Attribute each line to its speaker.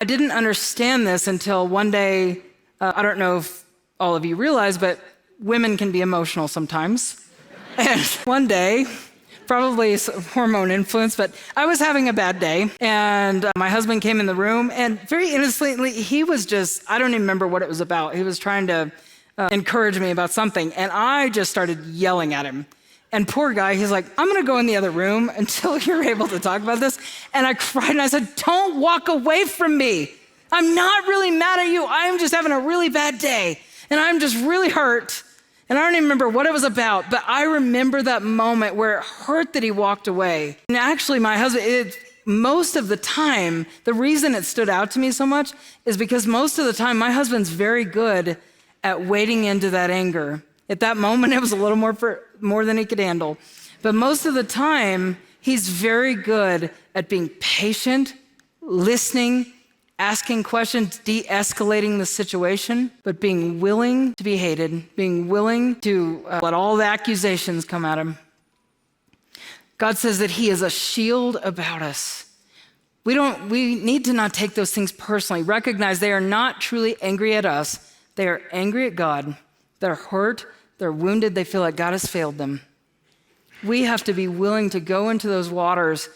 Speaker 1: I didn't understand this until one day, I don't know if all of you realize, but women can be emotional sometimes. And one day, probably hormone influence, but I was having a bad day, and my husband came in the room, and very innocently, he was just, I don't even remember what it was about. He was trying to encourage me about something, and I just started yelling at him. And poor guy, he's like, I'm gonna go in the other room until you're able to talk about this. And I cried and I said, don't walk away from me. I'm not really mad at you. I'm just having a really bad day. And I'm just really hurt. And I don't even remember what it was about, but I remember that moment where it hurt that he walked away. And actually my husband, most of the time, the reason it stood out to me so much is because most of the time my husband's very good at wading into that anger. At that moment, it was a little more than he could handle. But most of the time, he's very good at being patient, listening, asking questions, de-escalating the situation, but being willing to be hated, being willing to let all the accusations come at him. God says that he is a shield about us. We need to not take those things personally. Recognize they are not truly angry at us. They are angry at God. They're hurt. They're wounded. They feel like God has failed them. We have to be willing to go into those waters